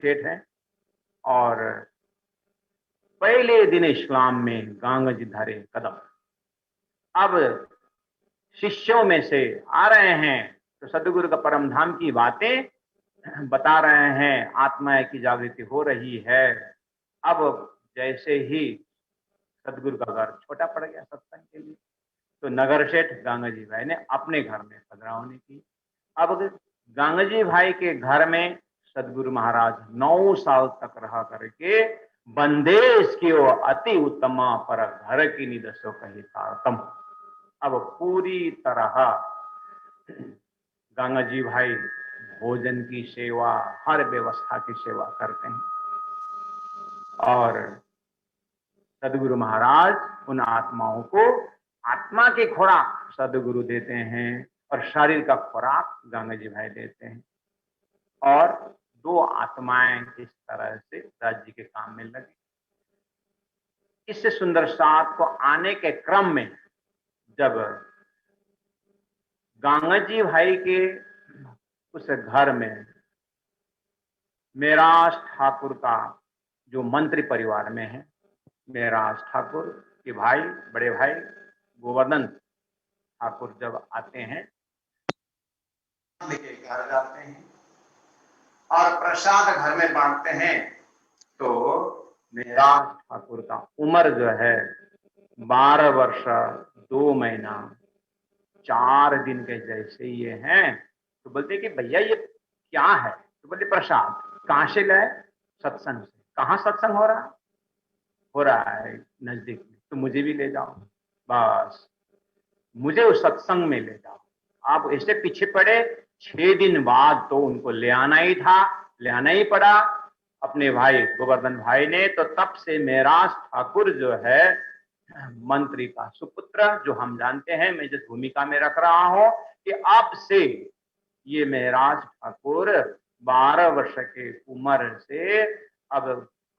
सेठ हैं और पहले दिन इस्लाम में गंगा जी धरे कदम। अब शिष्यों में से आ रहे हैं तो सदगुरु का परम धाम की बातें बता रहे हैं, आत्मा की जागृति हो रही है। अब जैसे ही सदगुरु का घर छोटा पड़ गया सत्संग के लिए, तो नगर सेठ गंगा जी भाई ने अपने घर में पधरावनी की। अब गंगा जी भाई के घर में सदगुरु महाराज 9 साल तक रहा करके बंदेश की वो अति उत्तमा पर घर की निदसो कही तारतम। अब पूरी तरह गंगा जी भाई भोजन की सेवा, हर व्यवस्था की सेवा करते हैं और सदगुरु महाराज उन आत्माओं को आत्मा की खुराक सदगुरु देते हैं और शरीर का खुराक गंगा जी भाई देते हैं। और 2 आत्माएं इस तरह से राज्य के काम में लगी। इससे सुंदर साथ को आने के क्रम में जब गंगा जी भाई के उस घर में मेराज ठाकुर का जो मंत्री परिवार में है, मेराज ठाकुर के भाई, बड़े भाई गोवर्धन ठाकुर जब आते हैं, लेके घर जाते हैं और प्रसाद घर में बांटते हैं, तो मेराज ठाकुर का उम्र जो है 12 वर्ष 2 महीना 4 दिन के जैसे ये हैं। तो बोलते कि भैया ये क्या है? तो बोलते प्रसाद। कहां से लाए? सत्संग से। कहाँ सत्संग हो रहा है? हो रहा है नजदीक में, तो मुझे भी ले जाओ। बस मुझे उस सत्संग में ले जाओ। आप ऐसे पीछे पड़े, 6 दिन बाद तो उनको ले आना ही था, ले आना ही पड़ा अपने भाई गोवर्धन भाई ने। तो तब से मेराज ठाकुर जो है मंत्री का सुपुत्र, जो हम जानते हैं, मैं जिस भूमिका में रख रहा हूं कि अब से ये मेराज ठाकुर 12 वर्ष के उम्र से अब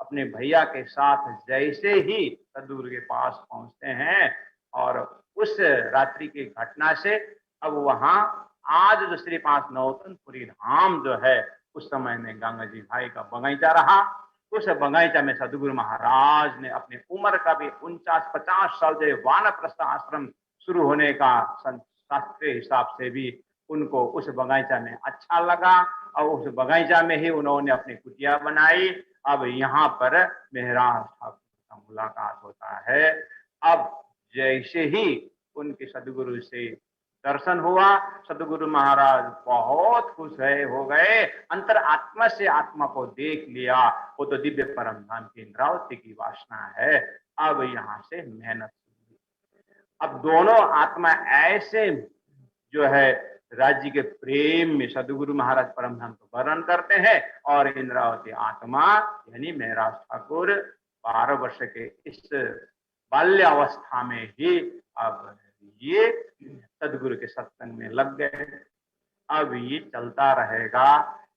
अपने भैया के साथ जैसे ही सदगुरु के पास पहुंचते हैं और उस रात्रि की घटना से अब वहां आज जो श्री 5 नौतनपुरी धाम जो है, उस समय में गंगा जी भाई का बगीचा रहा। उस बगीचा में सदगुरु महाराज ने अपने उम्र का भी 49-50 साल जो वानप्रस्थ आश्रम शुरू होने का शास्त्रीय हिसाब से भी उनको उस बगीचा में अच्छा लगा और उस बगीचा में ही उन्होंने अपनी कुटिया बनाई। अब यहाँ पर मेहराज ठाकुर का मुलाकात होता है। अब जैसे ही उनके सदगुरु से दर्शन हुआ, सदगुरु महाराज बहुत खुश हो गए, अंतर आत्मा से आत्मा को देख लिया। वो तो दिव्य परम धाम की इंद्रावती की वासना है। अब यहाँ से मेहनत, अब दोनों आत्मा ऐसे जो है राज्य के प्रेम में सदगुरु महाराज परमधाम को वर्णन करते हैं और इंद्रावती आत्मा यानी मेहराज ठाकुर 12 वर्ष के इस बाल्य अवस्था में ही अब ये सदगुरु के सत्संग में लग गए। अब ये चलता रहेगा।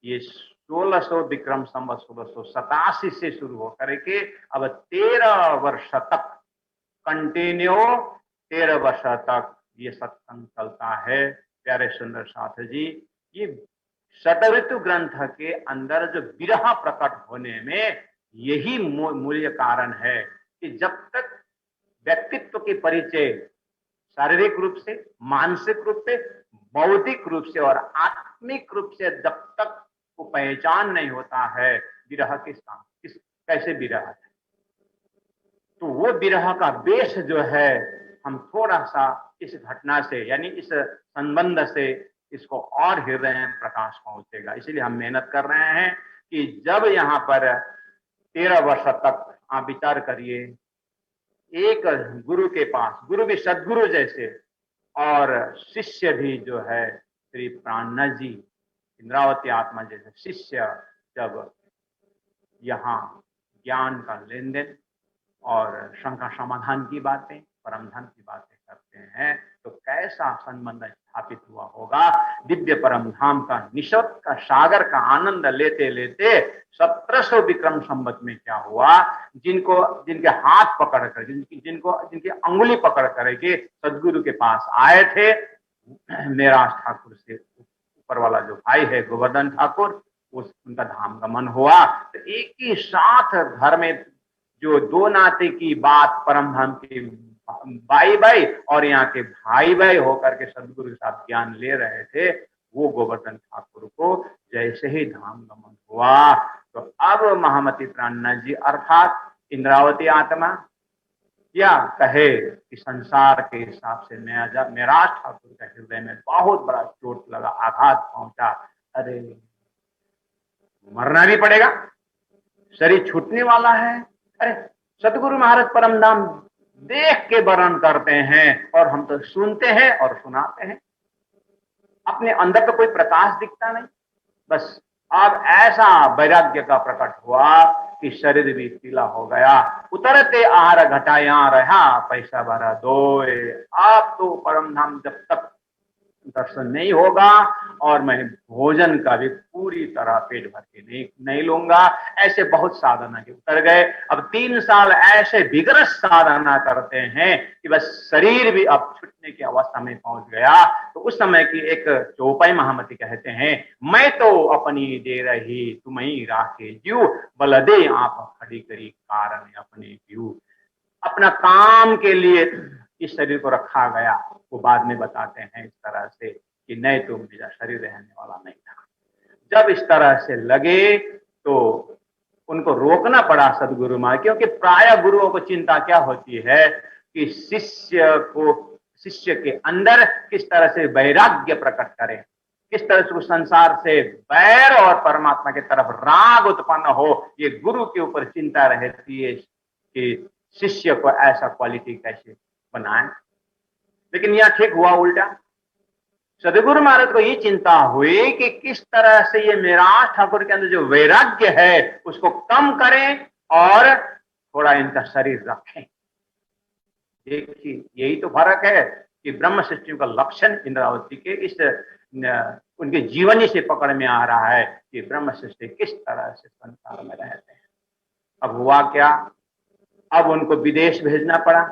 ये 1600 विक्रम संवत 1687 से शुरू होकर के अब 13 वर्ष तक कंटिन्यू 13 वर्ष तक ये सत्संग चलता है। प्यारे सुंदर साथ जी, ये षटऋतु ग्रंथ के अंदर जो विरह प्रकट होने में यही मूल्य कारण है कि जब तक व्यक्तित्व के परिचय शारीरिक रूप से, मानसिक रूप से, बौद्धिक रूप से और आत्मिक रूप से जब तक वो पहचान नहीं होता है विरह किस कैसे विरह है, तो वो विरह का बेस जो है हम थोड़ा सा इस घटना से यानी इस संबंध से इसको और हृदय में प्रकाश पहुंचेगा। इसलिए हम मेहनत कर रहे हैं कि जब यहाँ पर 13 वर्ष तक आप विचार करिए, एक गुरु के पास, गुरु भी सदगुरु जैसे और शिष्य भी जो है श्री प्राणनाथ जी इंद्रावती आत्मा जैसे शिष्य जब यहाँ ज्ञान का लेन देन और शंका समाधान की बातें, परमधाम की बातें करते हैं, तो कैसा संबंध स्थापित हुआ होगा। दिव्य परमधाम का निशब्द का सागर का आनंद लेते लेते 1700 विक्रम संवत में क्या हुआ, जिनके हाथ पकड़ कर जिनकी अंगुली पकड़ करके सदगुरु के पास आए थे मेराज ठाकुर से ऊपर वाला जो भाई है गोवर्धन ठाकुर, उनका धाम गमन हुआ। तो एक ही साथ घर में जो दो नाते की बात परम धाम के भाई भाई और यहाँ के भाई भाई होकर के सदगुरु के साथ ज्ञान ले रहे थे, वो गोवर्धन ठाकुर को जैसे ही धाम गमन हुआ तो अब महामती प्राणनाथ जी अर्थात इंद्रावती आत्मा या कहे कि संसार के हिसाब से मेरा ठाकुर के हृदय में बहुत बड़ा चोट लगा, आघात पहुंचा। अरे मरना भी पड़ेगा, शरीर छूटने वाला है। अरे सदगुरु महाराज परम धाम देख के वर्णन करते हैं और हम तो सुनते हैं और सुनाते हैं, अपने अंदर तो कोई प्रकाश दिखता नहीं। बस अब ऐसा वैराग्य का प्रकट हुआ कि शरीर भी पीला हो गया। उतरते आहार घटाया रहा पैसा भरा दोए। आप तो परम धाम जब तक दर्शन नहीं होगा और मैं भोजन का भी पूरी तरह पेट भर के नहीं लूंगा। ऐसे बहुत साधना के उतर गए। अब 3 साल ऐसे विग्रस साधना करते हैं कि बस शरीर भी अब छूटने की अवस्था में पहुंच गया। तो उस समय की एक चौपाई महामती कहते हैं, मैं तो अपनी दे रही तुम्हें राखे जीव, बल दे आप खड़ी करी कारण अपने जीव। अपना काम के लिए इस शरीर को रखा गया, वो बाद में बताते हैं इस तरह से कि नहीं तो मेरा शरीर रहने वाला नहीं था। जब इस तरह से लगे तो उनको रोकना पड़ा सदगुरु महाराज, क्योंकि प्राय गुरुओं को चिंता क्या होती है कि शिष्य के अंदर किस तरह से वैराग्य प्रकट करें, किस तरह से संसार से बैर और परमात्मा की तरफ राग उत्पन्न हो। ये गुरु के ऊपर चिंता रहती है कि शिष्य को ऐसा क्वालिटी कैसे बनाए। लेकिन यह ठीक हुआ उल्टा। सदगुरु महाराज को ये चिंता हुई कि किस तरह से ये मेरा ठाकुर के अंदर जो वैराग्य है उसको कम करें और थोड़ा इनका शरीर रखें। देखिए यही तो फर्क है कि ब्रह्म सृष्टि का लक्षण इंद्रावती के इस उनके जीवनी से पकड़ में आ रहा है कि ब्रह्म सृष्टि किस तरह से संसार में रहते हैं। अब हुआ क्या, अब उनको विदेश भेजना पड़ा।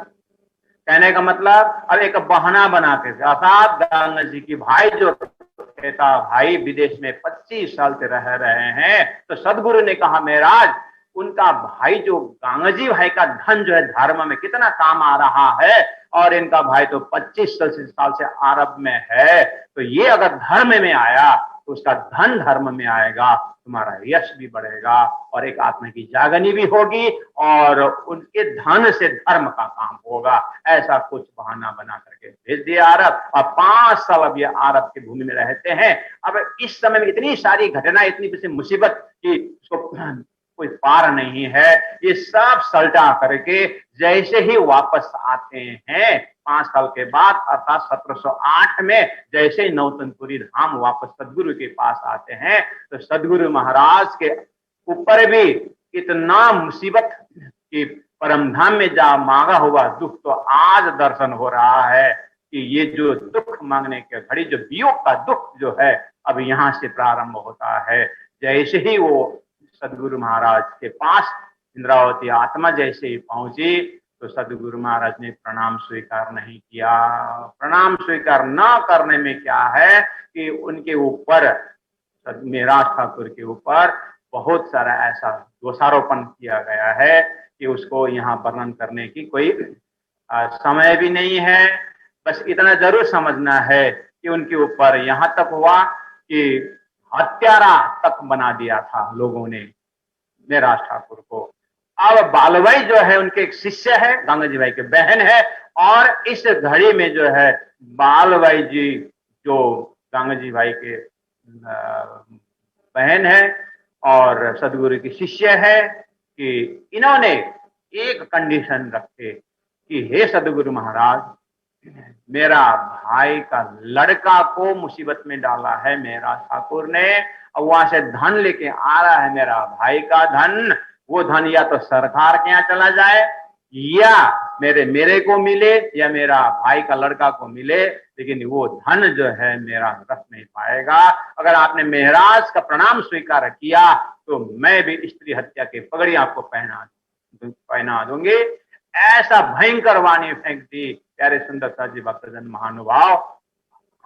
कहने का मतलब अब एक बहाना बना के, अर्थात गंगा जी की भाई जो कहता भाई विदेश में 25 साल से रह रहे हैं, तो सदगुरु ने कहा महाराज उनका भाई जो गंगा जी भाई का धन जो है धर्म में कितना काम आ रहा है, और इनका भाई तो 25 साल से अरब में है, तो ये अगर धर्म में आया तो उसका धन धर्म में आएगा, तुम्हारा यश भी बढ़ेगा और एक आत्मा की जागनी भी होगी और उनके धन से धर्म का काम होगा। ऐसा कुछ बहाना बना करके भेज दिया अरब, और 5 साल अब ये अरब की भूमि में रहते हैं। अब इस समय में इतनी सारी घटना, इतनी मुसीबत की उसको कोई पार नहीं है। ये सब सल्टा करके जैसे ही वापस आते हैं 5 साल के बाद, अर्थात 1708 में जैसे ही नौतनपुरी धाम वापस सदगुरु के पास आते हैं, तो सदगुरु महाराज के ऊपर भी इतना मुसीबत कि परम धाम में जा मांगा हुआ दुख तो आज दर्शन हो रहा है कि ये जो दुख मांगने के घड़ी जो वियोग का दुख जो है अब यहाँ से प्रारंभ होता है। जैसे ही वो सदगुरु महाराज के पास इंद्रावती आत्मा जैसे ही पहुंची तो सदगुरु महाराज ने प्रणाम स्वीकार नहीं किया। प्रणाम स्वीकार न करने में क्या है कि उनके ऊपर, मेरा ठाकुर के ऊपर बहुत सारा ऐसा दोषारोपण किया गया है कि उसको यहाँ वर्णन करने की कोई समय भी नहीं है। बस इतना जरूर समझना है कि उनके ऊपर यहाँ तक हुआ कि हत्यारा तक बना दिया था लोगों ने मेरा ठाकुर को। अब बालवाई जो है उनके एक शिष्य है, गंगा जी भाई के बहन है, और इस घड़ी में जो है बालवाई जी जो गंगा जी भाई के बहन है और सदगुरु की शिष्य है, कि इन्होंने एक कंडीशन रखे कि हे सदगुरु महाराज, मेरा भाई का लड़का को मुसीबत में डाला है मेरा ठाकुर ने, और वहां से धन लेके आ रहा है मेरा भाई का धन। वो धन या तो सरकार के यहाँ चला जाए या मेरे को मिले या मेरा भाई का लड़का को मिले, लेकिन वो धन जो है मेरा रख नहीं पाएगा। अगर आपने महाराज का प्रणाम स्वीकार किया तो मैं भी स्त्री हत्या के पगड़ी आपको पहना दूंगी। ऐसा भयंकर वाणी फेंक दी। प्यारे सुंदर सा जी भक्तजन महानुभाव,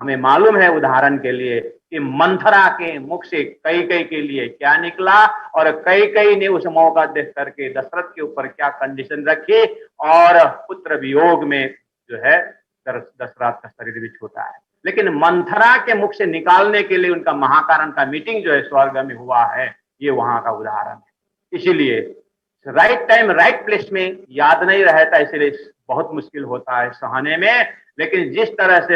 हमें मालूम है उदाहरण के लिए कि मंथरा के मुख से कैकेयी के लिए क्या निकला और कैकेयी ने उस मौका देख करके दशरथ के ऊपर क्या कंडीशन रखी और पुत्र वियोग में जो है दशरथ का शरीर भी छूटा है। लेकिन मंथरा के मुख से निकालने के लिए उनका महाकारण का मीटिंग जो है स्वर्ग में हुआ है, ये वहां का उदाहरण है। इसीलिए राइट टाइम राइट प्लेस में याद नहीं रहता, इसलिए बहुत मुश्किल होता है सहने में। लेकिन जिस तरह से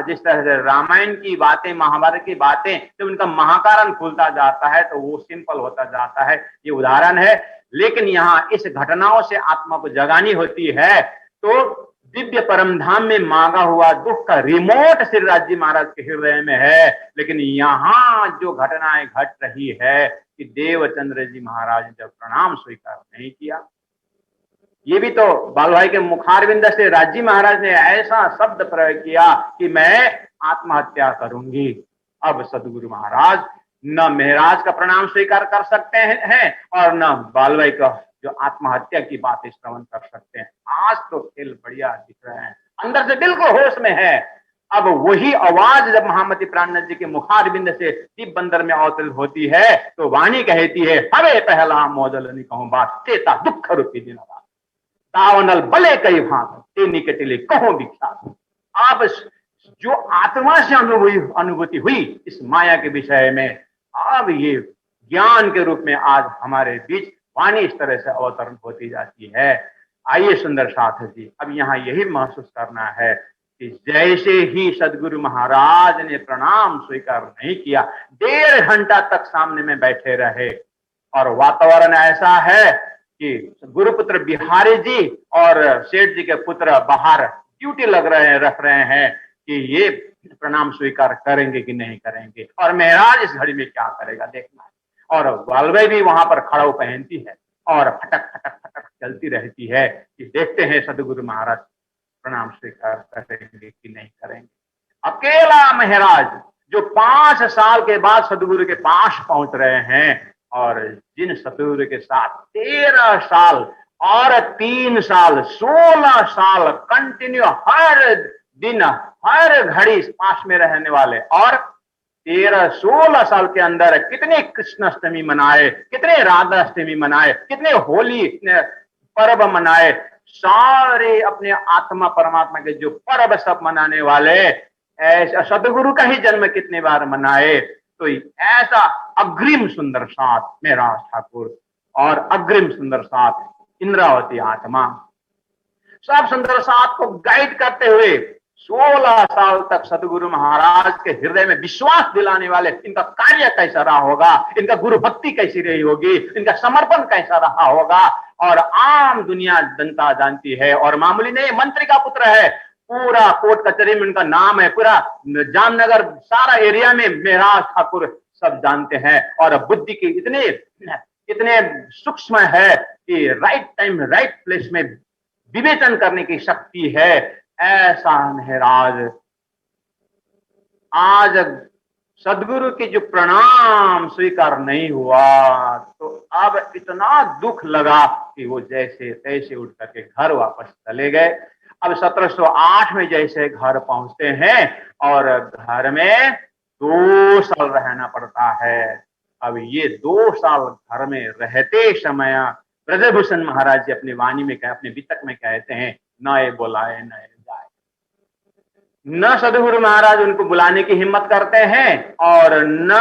जिस तरह से रामायण की बातें, महाभारत की बातें, जब उनका महाकारण खुलता जाता है तो वो सिंपल होता जाता है, ये उदाहरण है। लेकिन यहाँ इस घटनाओं से आत्मा को जगानी होती है, तो दिव्य परम धाम में मांगा हुआ दुख का रिमोट श्री राज जी महाराज के हृदय में है। लेकिन यहाँ जो घटनाएं घट रही है कि देवचंद्र जी महाराज ने जब प्रणाम स्वीकार नहीं किया, ये भी तो बाल भाई के मुखारविंद से राजी महाराज ने ऐसा शब्द प्रयोग किया कि मैं आत्महत्या करूंगी। अब सदगुरु महाराज न महराज का प्रणाम स्वीकार कर सकते हैं और न बाल भाई का जो आत्महत्या की बातें श्रवण कर सकते हैं। आज तो खेल बढ़िया दिख रहे हैं, अंदर से बिल्कुल होश में है। अब वही आवाज जब महामती प्राणनाथ जी के मुखारविंद से दीप बंदर में अवतरित होती है तो वाणी कहती है, हवे पहला मौजल नहीं कहूं बात, तेता दुख रूपी दिन रात, तावनल बले कई भाग ते निकटले कहो विख्यात। आप जो आत्मा से अनुभूति हुई इस माया के विषय में, अब ये ज्ञान के रूप में आज हमारे बीच वाणी इस तरह से अवतरण होती जाती है। आइए सुंदर साथ जी, अब यहाँ यही महसूस करना है कि जैसे ही सदगुरु महाराज ने प्रणाम स्वीकार नहीं किया, 1.5 घंटा तक सामने में बैठे रहे और वातावरण ऐसा है कि गुरुपुत्र बिहारी जी और सेठ जी के पुत्र बाहर ड्यूटी रख रहे हैं कि ये प्रणाम स्वीकार करेंगे कि नहीं करेंगे और महराज इस घड़ी में क्या करेगा देखना है। और वालवे भी वहां पर खड़ाऊ पहनती है और फटक फटक फटक चलती रहती है कि देखते हैं सदगुरु महाराज प्रणाम स्वीकार करेंगे कि नहीं करेंगे। अकेला महराज जो 5 साल के बाद सदगुरु के पास पहुंच रहे हैं और जिन सतगुरु के साथ 13 साल और 3 साल 16 साल कंटिन्यू हर दिन हर घड़ी पास में रहने वाले, और 13-16 साल के अंदर कितने कृष्णाष्टमी मनाए, कितने राधाष्टमी मनाए, कितने होली पर्व मनाए, सारे अपने आत्मा परमात्मा के जो पर्व सब मनाने वाले, ऐसा सदगुरु का ही जन्म कितने बार मनाए। तो ऐसा अग्रिम सुंदर साथ महराज ठाकुर और अग्रिम सुंदर साथ इंद्रावती आत्मा, सब सुंदर साथ को गाइड करते हुए 16 साल तक सदगुरु महाराज के हृदय में विश्वास दिलाने वाले, इनका कार्य कैसा रहा होगा, इनका गुरु भक्ति कैसी रही होगी, इनका समर्पण कैसा रहा होगा। और आम दुनिया जनता जानती है, और मामूली नहीं, मंत्री का पुत्र है, पूरा कोर्ट कचहरी में उनका नाम है, पूरा जामनगर सारा एरिया में महराज ठाकुर सब जानते हैं। और बुद्धि की इतने सूक्ष्म है कि राइट टाइम राइट प्लेस में विवेचन करने की शक्ति है। ऐसा महराज आज सदगुरु की जो प्रणाम स्वीकार नहीं हुआ तो अब इतना दुख लगा कि वो जैसे तैसे उठ करके घर वापस चले गए। अब 1708 में जैसे घर पहुंचते हैं और घर में 2 साल रहना पड़ता है। अब ये 2 साल घर में रहते समय ब्रजभूषण महाराज जी अपनी वाणी में अपने वितक में कहते हैं, न ये बुलाए न ये जाए। न सदगुरु महाराज उनको बुलाने की हिम्मत करते हैं और न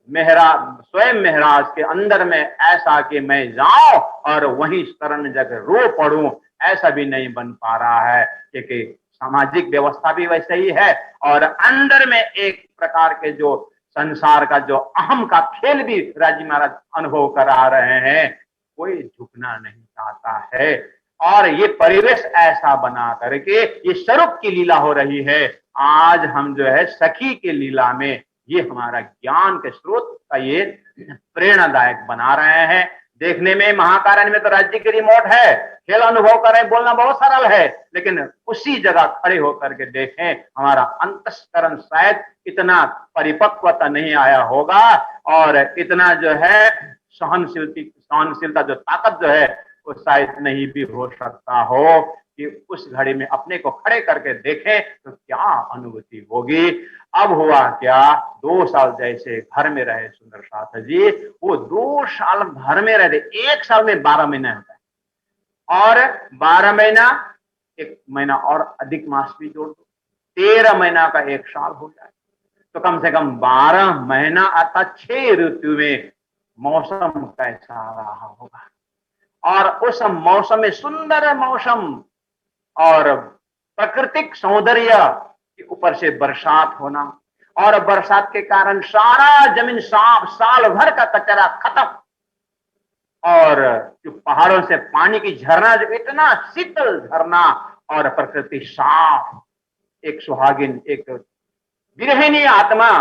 स्वयं महराज के अंदर में ऐसा कि मैं जाऊं और वहीं शरण जगह रो पड़ूं, ऐसा भी नहीं बन पा रहा है, क्योंकि सामाजिक व्यवस्था भी वैसे ही है और अंदर में एक प्रकार के जो संसार का जो अहम का खेल भी राजी महाराज अनुभव करा रहे हैं। कोई झुकना नहीं चाहता है और ये परिवेश ऐसा बना करके ये स्वरूप की लीला हो रही है। आज हम जो है सखी के लीला में ये हमारा ज्ञान के स्रोत का ये प्रेरणादायक बना रहे हैं। देखने में महाकारण में तो राज्य की रिमोट है, खेल अनुभव करें, बोलना बहुत सरल है, लेकिन उसी जगह खड़े होकर के देखें, हमारा अंतस्करण शायद इतना परिपक्वता नहीं आया होगा और इतना जो है सहनशीलता जो ताकत जो है वो शायद नहीं भी हो सकता हो कि उस घड़ी में अपने को खड़े करके देखें तो क्या अनुभूति होगी। अब हुआ क्या, 2 साल जैसे घर में रहे सुंदर साथ जी, वो 2 साल घर में रहे। 1 साल में 12 महीना होता है और 12 महीना 1 महीना और अधिक मास भी जोड़ दो, 13 महीना का 1 साल हो जाए तो कम से कम 12 महीना अर्थात 6 ऋतु में मौसम कैसा रहा होगा। और उस मौसम में सुंदर मौसम और प्राकृतिक सौंदर्य के ऊपर से बरसात होना और बरसात के कारण सारा जमीन साफ, साल भर का कचरा खत्म और जो पहाड़ों से पानी की झरना, जो इतना शीतल झरना और प्रकृति साफ, एक सुहागिन, एक विरहिणी आत्मा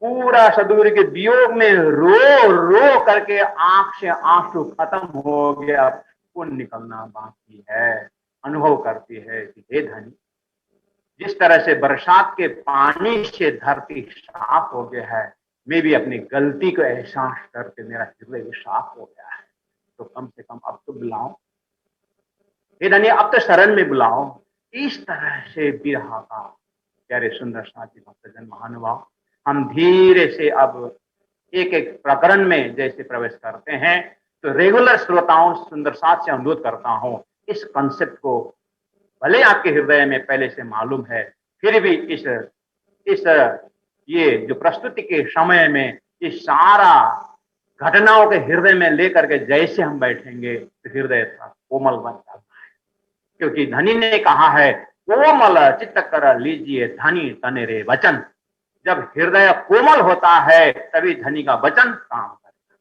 पूरा सदगुरु के वियोग में रो रो करके आंख से आंसू खत्म हो गया, खून निकलना बाकी है। अनुभव करती है कि हे धनी, जिस तरह से बरसात के पानी से धरती साफ हो गया है, मैं भी अपनी गलती को एहसास करके मेरा हृदय साफ हो गया है, तो कम से कम अब तो बुलाओ हे धनी, अब तो शरण में बुलाओ। इस तरह से बिरहा का प्यारे सुंदर साथी भक्तजन महानुभाव, हम धीरे से अब एक एक प्रकरण में जैसे प्रवेश करते हैं तो रेगुलर श्रोताओं सुंदर साथ से अनुरोध करता हूं, इस कॉन्सेप्ट को भले आपके हृदय में पहले से मालूम है, फिर भी इस ये जो प्रस्तुति के समय में इस सारा घटनाओं के हृदय में लेकर के जैसे हम बैठेंगे तो हृदय कोमल बन जाता है, क्योंकि धनी ने कहा है कोमल चित्त कर लीजिए धनी तनेरे वचन। जब हृदय कोमल होता है तभी धनी का वचन काम करता।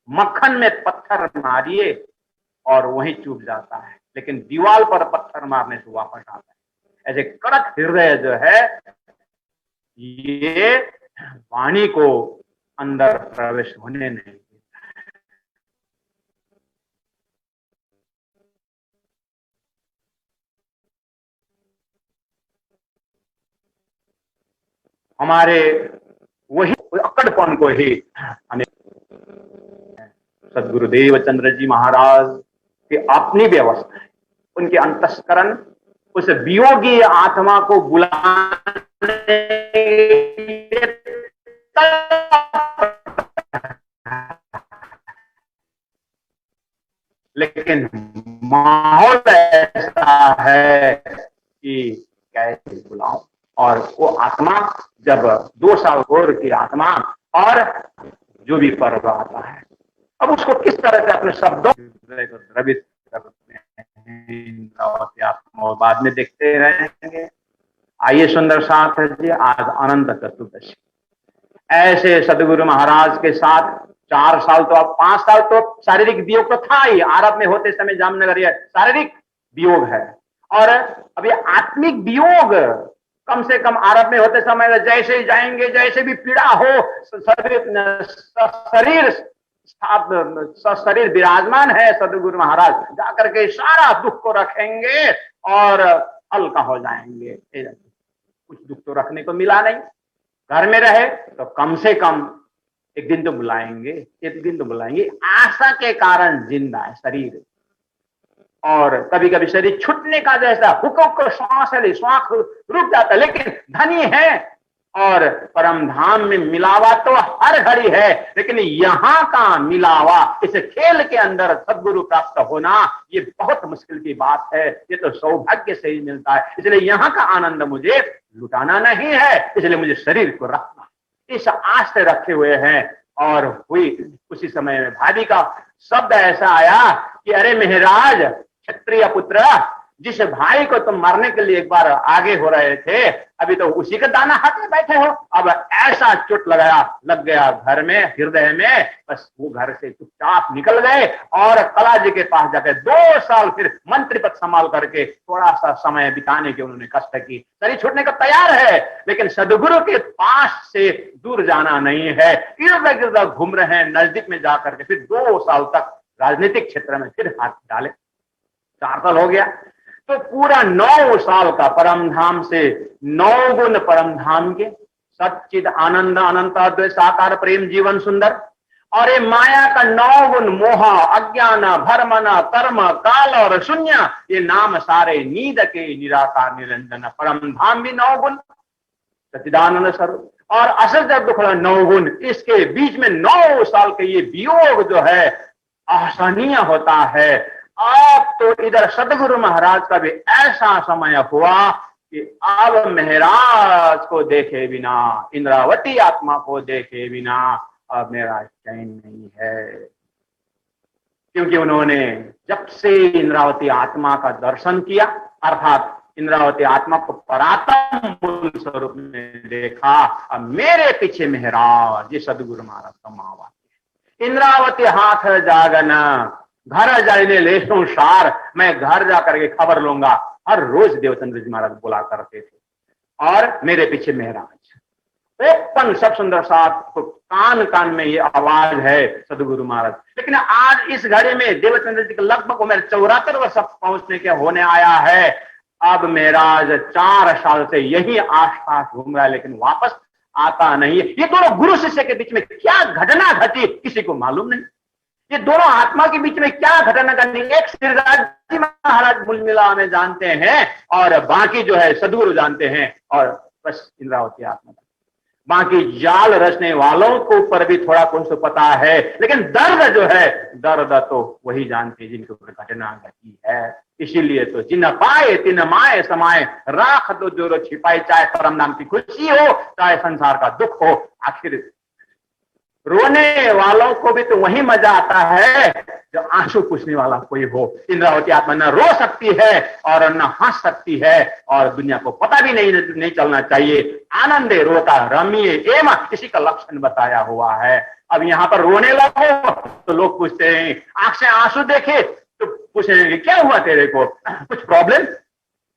मक्खन में पत्थर मारिए और वहीं चूक जाता है, लेकिन दीवार पर पत्थर मारने से वापस आता है। ऐसे कड़क हृदय जो है ये वाणी को अंदर प्रवेश होने नहीं देता है। हमारे वही अक्कड़पन को ही हमें सदगुरुदेव चंद्र जी महाराज की अपनी व्यवस्था है, उनके अंतस्करण उस वियोगी आत्मा को बुलाने लेकिन माहौल ऐसा है कि कैसे बुलाऊं। और वो आत्मा जब 2 साल और की आत्मा और जो भी पर्व आता है, अब उसको किस तरह से अपने शब्दों को द्रवित करते हैं बाद में देखते रहेंगे। आइए सुंदर साथ जी, आज अनंत चतुर्दशी ऐसे सदगुरु महाराज के साथ 4 साल तो अब 5 साल तो शारीरिक वियोग तो था ही, आरब में होते समय जामनगर ये शारीरिक वियोग है, और अब ये आत्मिक वियोग कम से कम आरब में होते समय जैसे ही जाएंगे, जैसे भी पीड़ा हो, शरीर विराजमान है सदगुरु महाराज, जाकर के सारा दुख को रखेंगे और हल्का हो जाएंगे। कुछ दुख तो रखने को मिला नहीं, घर में रहे तो कम से कम एक दिन तो बुलाएंगे, एक दिन तो बुलाएंगे। आशा के कारण जिंदा है शरीर, और कभी कभी शरीर छूटने का जैसा हुक्म को श्वास रुक जाता है, लेकिन धनी है और परम धाम में मिलावा तो हर घड़ी है, लेकिन यहाँ का मिलावा इस खेल के अंदर सद्गुरु प्राप्त होना ये बहुत मुश्किल की बात है, ये तो सौभाग्य से ही मिलता है। इसलिए यहाँ का आनंद मुझे लुटाना नहीं है, इसलिए मुझे शरीर को रखना, इस आस से रखे हुए हैं। और हुई उसी समय में भाभी का शब्द ऐसा आया कि अरे महाराज क्षत्रिय पुत्र, जिस भाई को तुम मारने के लिए एक बार आगे हो रहे थे, अभी तो उसी का दाना हाथ में बैठे हो। अब ऐसा चोट लग गया घर में, हृदय में, बस वो घर से चुपचाप निकल गए और कला जी के पास जाकर 2 साल फिर मंत्री पद संभाल करके थोड़ा सा समय बिताने के उन्होंने कष्ट की। शरीर छूटने को तैयार है, लेकिन सदगुरु के पास से दूर जाना नहीं है, इर्द गिर्द घूम रहे हैं, नजदीक में जाकर के फिर 2 साल तक राजनीतिक क्षेत्र में फिर हाथ डाले। 4 साल हो गया तो पूरा 9 साल का परम धाम से 9 गुण परम धाम के सच्चिद आनंद अनंत अद्वैत साकार प्रेम जीवन सुंदर, और ये माया का 9 गुण मोह, अज्ञान, भरमन, कर्म, काल और शून्य, ये नाम सारे नींद के निराकार निरंजन परम धाम भी 9 गुण, सच्चिदानंद स्वरूप। और असल जब दुख 9 गुण, इसके बीच में 9 साल के ये वियोग जो है असहनीय होता है। अब तो इधर सदगुरु महाराज का भी ऐसा समय हुआ कि अब महाराज को देखे बिना, इंद्रावती आत्मा को देखे बिना अब मेरा चैन नहीं है। क्योंकि उन्होंने जब से इंद्रावती आत्मा का दर्शन किया, अर्थात इंद्रावती आत्मा को परात्म मूल स्वरूप में देखा, अब मेरे पीछे महाराज, ये सदगुरु महाराज का मावा। इंद्रावती हाथ जागना, घर जाने ले सार, मैं घर जाकर के खबर लूंगा, हर रोज देवचंद्र जी महाराज बोला करते थे। और मेरे पीछे महाराज ओपन सब सुंदर साथ, तो कान कान में ये आवाज है सदगुरु महाराज। लेकिन आज इस घड़ी में देवचंद्र जी का लगभग उम्र 74 वर्ष पहुंचने के होने आया है। अब महाराज 4 साल से यही आसपास घूम रहा है, लेकिन वापस आता नहीं। ये दोनों गुरु शिष्य के बीच में क्या घटना घटी किसी को मालूम नहीं। ये दोनों आत्मा के बीच में क्या घटना घटी, एक श्रीराज जी महाराज मूल मिला में जानते हैं और बाकी जो है सदगुरु जानते हैं, और बस इंद्रावती आत्मा। बाकी जाल रचने वालों को ऊपर भी थोड़ा कुछ तो पता है, लेकिन दर्द जो है, दर्द तो वही जानते हैं जिनके ऊपर घटना घटी है। इसीलिए तो जिन पाए तिन माए समाए, राख तो जो छिपाई, चाहे परम नाम की खुशी हो चाहे संसार का दुख हो। आखिर रोने वालों को भी तो वही मजा आता है जो आंसू पूछने वाला कोई हो। इंद्रावती आत्मा न रो सकती है और न हंस सकती है, और दुनिया को पता भी नहीं चलना चाहिए। आनंदे रोता रमिए एम, किसी का लक्षण बताया हुआ है। अब यहाँ पर रोने लगो तो लोग पूछते हैं, आंख से आंसू देखे तो पूछेंगे क्या हुआ तेरे को, कुछ प्रॉब्लम?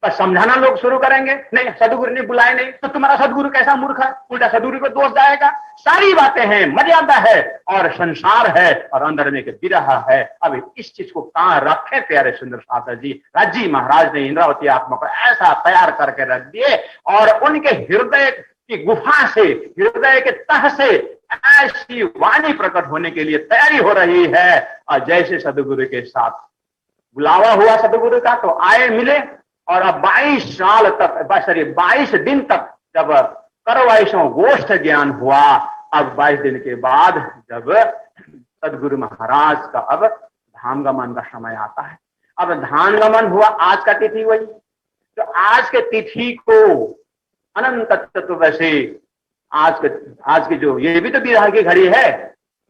बस समझाना लोग शुरू करेंगे, नहीं सदगुरु ने बुलाए नहीं तो तुम्हारा सदगुरु कैसा मूर्ख है, उल्टा सदगुरु को दोष जाएगा। सारी बातें हैं, मर्यादा है और संसार है और अंदर में के विरह है। अब इस चीज को कहां रखे प्यारे सुंदर सागर जी। राजी महाराज ने इंद्रावती आत्मा को ऐसा तैयार करके रख दिए, और उनके हृदय की गुफा से, हृदय के तह से ऐसी वाणी प्रकट होने के लिए तैयारी हो रही है। और जैसे सदगुरु के साथ बुलावा हुआ सदगुरु का, तो आए मिले, और अब 22 साल तक, 22 दिन तक जब करवाइशों गोष्ठ ज्ञान हुआ, अब 22 दिन के बाद जब सदगुरु महाराज का अब धामगमन का समय आता है। अब धामगमन हुआ, आज का तिथि वही, तो आज के तिथि को अनंत चतुर्दशी, आज के जो ये भी तो विरह की घड़ी है,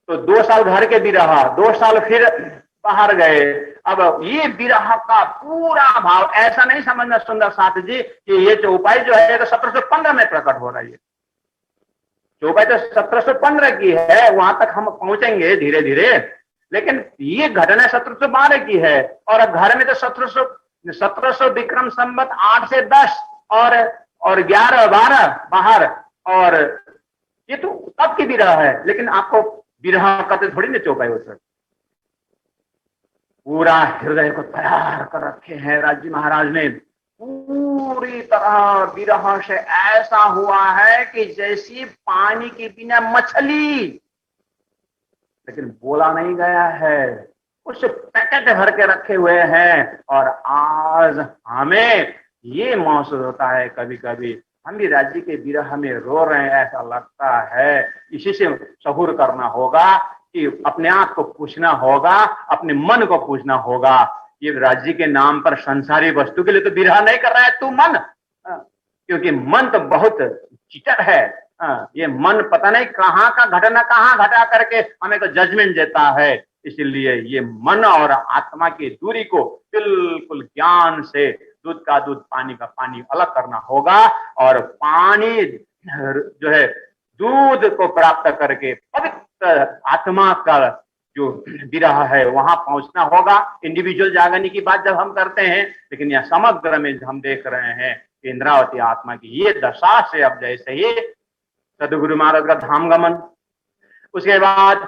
तो 2 साल घर के विरह, 2 साल फिर बाहर गए। अब ये विरह का पूरा भाव ऐसा नहीं समझना सुंदर साथ जी कि ये चौपाई जो है तो 1715 में प्रकट हो रही है। चौपाई तो 1715 की है, वहां तक हम पहुंचेंगे धीरे धीरे, लेकिन ये घटना 1712 की है। और घर में तो 1700 विक्रम संवत 8 से 10 और 11-12 बाहर, और ये तो तब की विरह है। लेकिन आपको विरह करते थोड़ी ना चौपाई हो सकती। पूरा हृदय को तैयार कर रखे हैं राजी महाराज ने, पूरी तरह विरह से ऐसा हुआ है कि जैसी पानी के बिना मछली, लेकिन बोला नहीं गया है, उस पैकेट भर के रखे हुए हैं। और आज हमें ये महसूस होता है, कभी कभी हम भी राज्य के विरह में रो रहे हैं, ऐसा लगता है। इसी से सहूर करना होगा कि अपने आप को पूछना होगा, अपने मन को पूछना होगा। ये राज्य के नाम पर संसारी वस्तु के लिए तो विरह नहीं कर रहा है तू मन, क्योंकि मन तो बहुत चीटर है। ये मन पता नहीं कहाँ का घटना कहाँ घटा करके हमें तो जजमेंट देता है। इसीलिए ये मन और आत्मा की दूरी को बिल्कुल ज्ञान से, दूध का दूध पानी का पानी अलग करना होगा, और पानी जो है दूध को प्राप्त करके पवित्र आत्मा का जो विरह है वहां पहुंचना होगा। इंडिविजुअल जागने की बात जब हम करते हैं, लेकिन यह समग्र में हम देख रहे हैं इंद्रावती आत्मा की ये दशा से अब जैसे ही सदगुरु महाराज का धामगमन, उसके बाद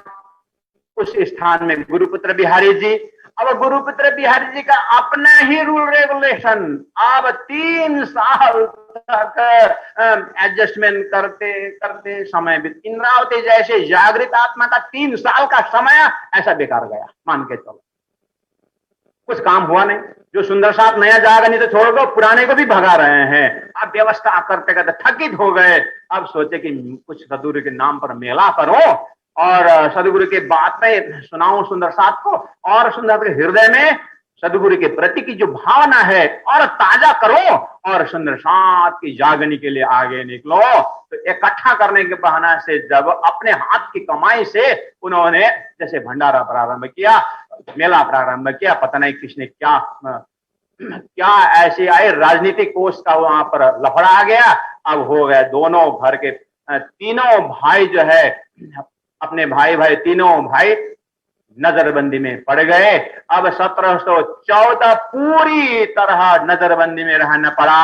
उस स्थान में गुरुपुत्र बिहारी जी अब गुरुपुत्र बिहारी जी का अपना ही रूल रेगुलेशन। अब 3 साल तक एडजस्टमेंट करते करते समय इंद्रावती जैसे जागृत आत्मा का 3 साल का समय ऐसा बेकार गया, मान के चलो। कुछ काम हुआ नहीं। जो सुंदर साथ नया जाएगा नहीं तो छोड़ दो, पुराने को भी भगा रहे हैं। अब व्यवस्था करते करते थकित हो गए। अब सोचे कि कुछ सदगुरु के नाम पर मेला करो और सदगुरु के बात पे सुनाओ सुंदर साथ को, और सुंदर के हृदय में सदगुरु के प्रति की जो भावना है और ताजा करो, और सुंदर साथ की जागने के लिए आगे निकलो। तो इकट्ठा करने के बहाना से जब अपने हाथ की कमाई से उन्होंने जैसे भंडारा प्रारंभ किया, मेला प्रारंभ किया, पता नहीं किसने क्या क्या ऐसी आई राजनीतिक कोष का वहां पर लफड़ा आ गया। अब हो गए दोनों घर के तीनों भाई जो है, अपने भाई भाई तीनों भाई नजरबंदी में पड़ गए। अब 1714 पूरी तरह नजरबंदी में रहना पड़ा।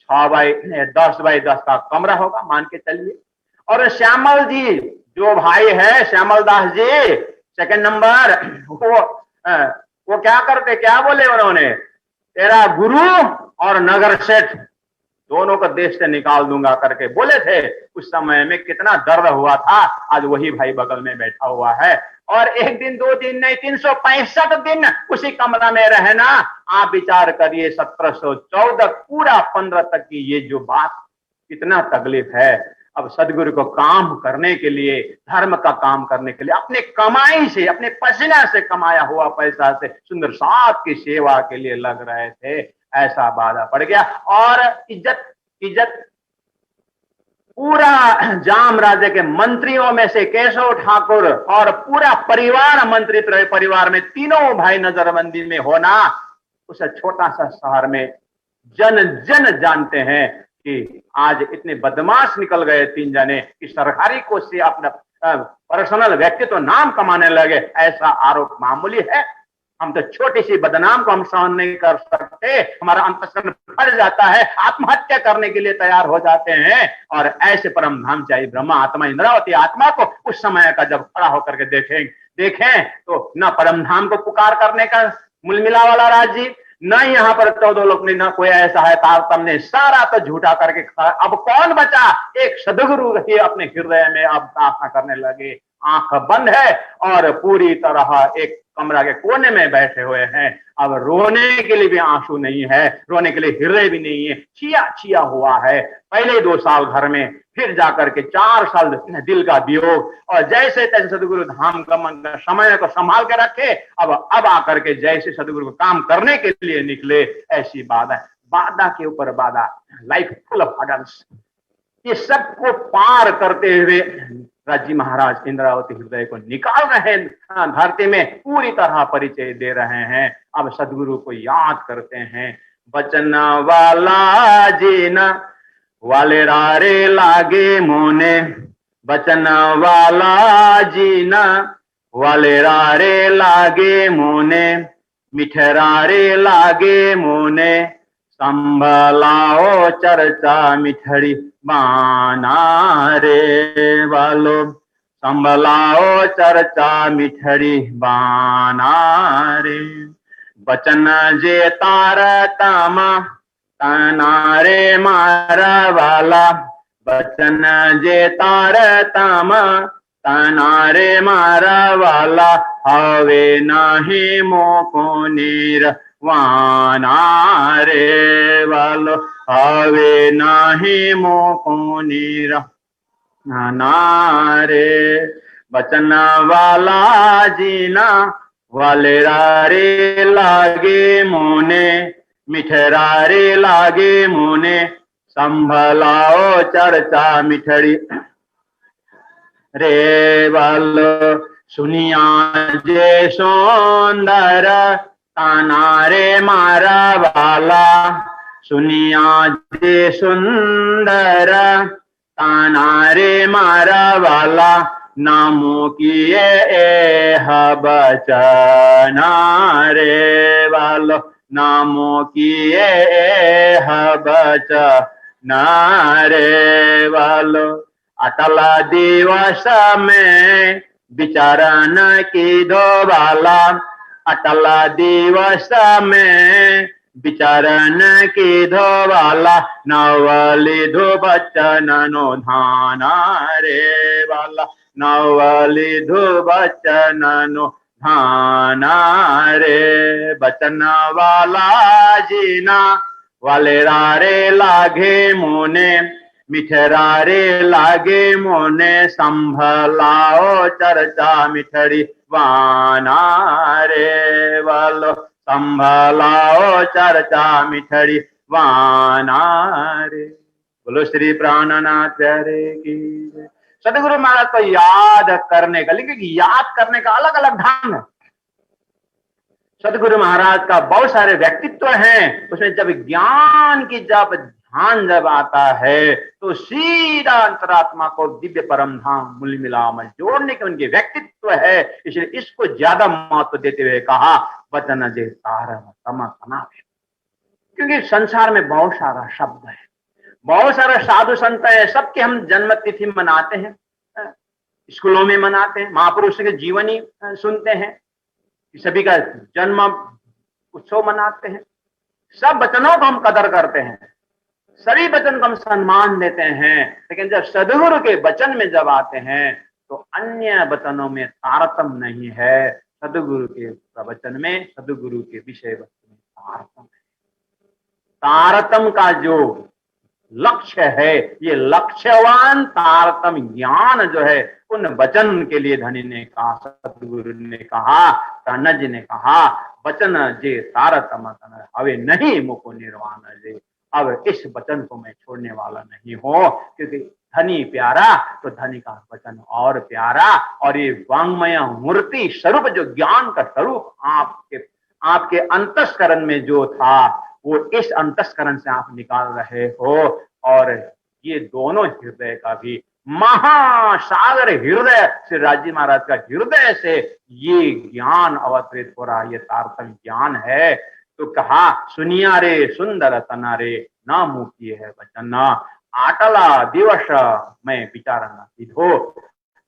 10 बाई 10 का कमरा होगा मान के चलिए। और श्यामल जी जो भाई है, श्यामल दास जी सेकंड नंबर, वो क्या करते, क्या बोले उन्होंने, तेरा गुरु और नगर सेठ दोनों को देश से निकाल दूंगा करके बोले थे। उस समय में कितना दर्द हुआ था। आज वही भाई बगल में बैठा हुआ है, और 1 दिन 2 दिन नहीं 365 दिन उसी कमरा में रहना। आप विचार करिए 1714 पूरा 15 तक की ये जो बात, कितना तकलीफ है। अब सदगुरु को काम करने के लिए, धर्म का काम करने के लिए अपने कमाई से, अपने पसीना से कमाया हुआ पैसा से सुंदर साथ की सेवा के लिए लग रहे थे। ऐसा बाधा पड़ गया। और इज्जत पूरा जाम राज्य के मंत्रियों में से केशव ठाकुर और पूरा परिवार, मंत्री परिवार में तीनों भाई नजरबंदी में होना, उस छोटा सा शहर में जन जन जानते हैं कि आज इतने बदमाश निकल गए 3 जने कि सरकारी कोष से अपना पर्सनल व्यक्तित्व नाम कमाने लगे। ऐसा आरोप मामूली है। हम तो छोटी सी बदनाम को हम सहन नहीं कर सकते, हमारा अंतःकरण फट जाता है, आत्महत्या करने के लिए तैयार हो जाते हैं। और ऐसे परम धाम चाहिए ब्रह्मा आत्मा इंद्रावती आत्मा को उस समय का जब खड़ा होकर के देखें तो न परम धाम को पुकार करने का मुलमिला वाला राजी, न यहाँ पर 14 लोग नहीं, न कोई ऐसा है तारतम्य, सारा तो झूठा करके अब कौन बचा। एक सदगुरु ही अपने हृदय में अब प्रार्थना करने लगे। आंख बंद है और पूरी तरह एक कमरा के कोने में बैठे हुए हैं। अब रोने के लिए भी आंसू नहीं है, रोने के लिए हृदय भी नहीं है, छिया छिया हुआ है। पहले 2 साल घर में, फिर जाकर के 4 साल दिल का वियोग, और जैसे तैसे सदगुरु धाम का समय को संभाल के रखे। अब आकर के जैसे सदगुरु को काम करने के लिए निकले, ऐसी बाधा के ऊपर बाधा, लाइफ फुल ऑफ हर्डल्स। ये सबको पार करते हुए राजी महाराज इंद्रावती हृदय को निकाल रहे हैं, धरती में पूरी तरह परिचय दे रहे हैं। अब सदगुरु को याद करते हैं। बचन वाला जीना वाले रारे लागे मोने, बचन वाला जीना वाले रारे लागे मोने, मिठरारे लागे मोने, संभलाओ चर्चा मिठड़ी बाना रे वालो, संभलाओ चर्चा मिठड़ी बाना रे। बचन जे तार तामा तानारे मारा वाला, बचन जे तार तामा तानारे मारा वाला, हवे नाही मोको नीर वाना रे वालो, हवे नाही मोको नीर नारे। बचन वाला जीना वाले रे लागे मोने, मिठरारे लागे मोने, संभलाओ चर्चा मिठड़ी रे वालो। सुनिया जे सुंदर तानारे मारा वाला, सुनिया जे सुंदर तानारे मारा वाला, नामों की बचना रे वालो, नामों की बचना रे वालो। अटल दिवस में विचारण की दो वाला, अटल दिवस में विचरण की धोवाला नवलिधु बचन नो धाना रे वाला नवलिधु बचन नो धाना रे बचन वाला जीना वाले रे लागे मोने मिठरारे लागे मोने संभलाओ चर्चा मिठड़ी वाना रे वालो संभलाओ चर्चा मिठड़ी वाना रे। बोलो श्री प्राणनाथ प्यारे की। सदगुरु महाराज को याद करने का, लेकिन याद करने का अलग अलग ढंग है। सदगुरु महाराज का बहुत सारे व्यक्तित्व हैं, उसमें जब ज्ञान की जब ध्यान जब आता है तो सीधा अंतरात्मा को दिव्य परम धाम मूल मिलाम जोड़ने के उनके व्यक्तित्व है, इसलिए इसको ज्यादा महत्व देते हुए कहा वचन जे तारा, क्योंकि संसार में बहुत सारा शब्द है, बहुत सारा साधु संत है, सबके हम जन्म तिथि मनाते हैं, स्कूलों में मनाते हैं, महापुरुष के जीवनी सुनते हैं, सभी का जन्म उत्सव मनाते हैं, सब वचनों को हम कदर करते हैं, सभी वचन को हम सम्मान देते हैं, लेकिन जब सदगुरु के वचन में जब आते हैं तो अन्य वचनों में तारतम्य नहीं है। सदगुरु के प्रवचन में, सदगुरु के विषय वस्तु में तारतम्य है। तारतम्य का जो लक्ष्य है, ये लक्ष्यवान तारतम्य ज्ञान जो है उन वचन के लिए धनी ने कहा, सदगुरु ने कहा, कनज ने कहा वचन जे तारतम्य तन हवे नहीं मुको निर्वाण जे। अब इस वचन को मैं छोड़ने वाला नहीं हूं, क्योंकि धनी प्यारा तो धनी का वचन और प्यारा, और ये वांग्मय मूर्ति स्वरूप जो ज्ञान का स्वरूप आपके अंतस्करण में जो था वो इस अंतस्करण से आप निकाल रहे हो, और ये दोनों हृदय का भी महासागर हृदय श्री राजी महाराज का हृदय से ये ज्ञान अवतरित हो रहा, ये तारतम्य ज्ञान है। तो कहा सुनिया रे सुंदर तना रे ना मुखी है वचन आटला दिवस में विचारना लिधो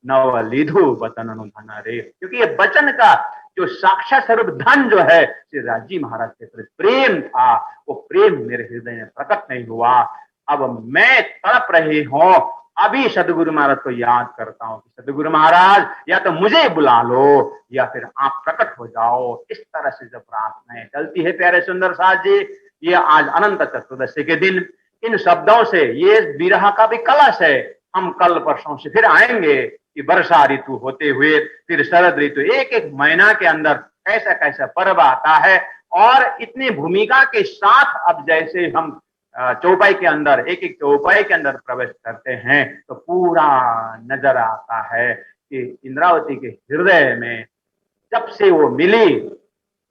नव लिधु वचन धना रे, क्योंकि ये वचन का जो साक्षात स्वरूप धन जो है श्री राजी महाराज के प्रति प्रेम था, वो प्रेम मेरे हृदय में प्रकट नहीं हुआ। अब मैं तड़प रही हूं, अभी सदगुरु महाराज को याद करता हूं कि सदगुरु महाराज या तो मुझे बुला लो या फिर आप प्रकट हो जाओ। इस तरह से जब प्रार्थनाएं चलती है प्यारे सुंदर साथ जी, ये आज अनंत चतुर्दशी के दिन इन शब्दों से ये विरह का भी कलश है। हम कल परसों से फिर आएंगे कि वर्षा ऋतु होते हुए फिर शरद ऋतु, एक एक महीना के अंदर कैसा कैसा पर्व आता है, और इतनी भूमिका के साथ अब जैसे हम चौपाई के अंदर एक एक चौपाई के अंदर प्रवेश करते हैं तो पूरा नजर आता है कि इंद्रावती के हृदय में जब से वो मिली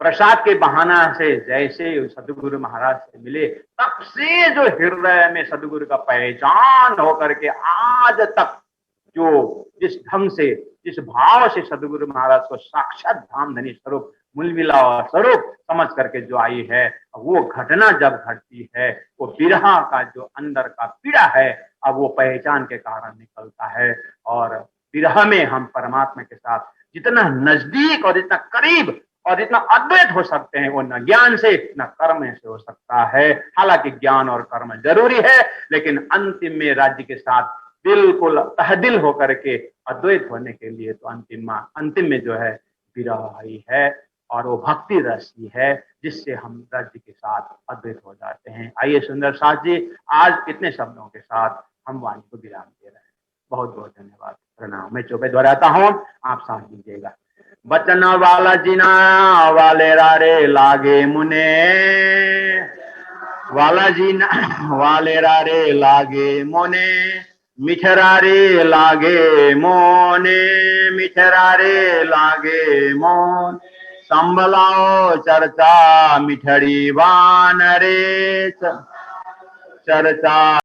प्रसाद के बहाना से, जैसे सदगुरु महाराज से मिले, तब से जो हृदय में सदगुरु का पहचान होकर के आज तक जो जिस ढंग से जिस भाव से सदगुरु महाराज को साक्षात धाम धनी स्वरूप मूल मिला स्वरूप समझ करके जो आई है, वो घटना जब घटती है वो विरह का जो अंदर का पीड़ा है अब वो पहचान के कारण निकलता है, और विरह में हम परमात्मा के साथ जितना नजदीक और जितना करीब और जितना अद्वैत हो सकते हैं वो न ज्ञान से न कर्म से हो सकता है। हालांकि ज्ञान और कर्म जरूरी है, लेकिन अंतिम में राज्य के साथ बिल्कुल तहदिल होकर के अद्वैत होने के लिए तो अंतिम में जो है विरह ही है, और वो भक्ति रस ही है जिससे हम राज्य के साथ अद्वैत हो जाते हैं। आइए सुंदर साथ जी, आज इतने शब्दों के साथ हम वाणी को विराम दे रहे हैं। बहुत बहुत धन्यवाद, प्रणाम। मैं चौपे दोहराता हूँ, आप साथ दीजिएगा। बचन वाला जिना वाले रारे लागे मुने, वाला जीना वाले रारे लागे मोने, मिठरारे लागे मोने, मिठरारे लागे मोन, संभलाओ चर्चा मिठड़ी वान रे चर्चा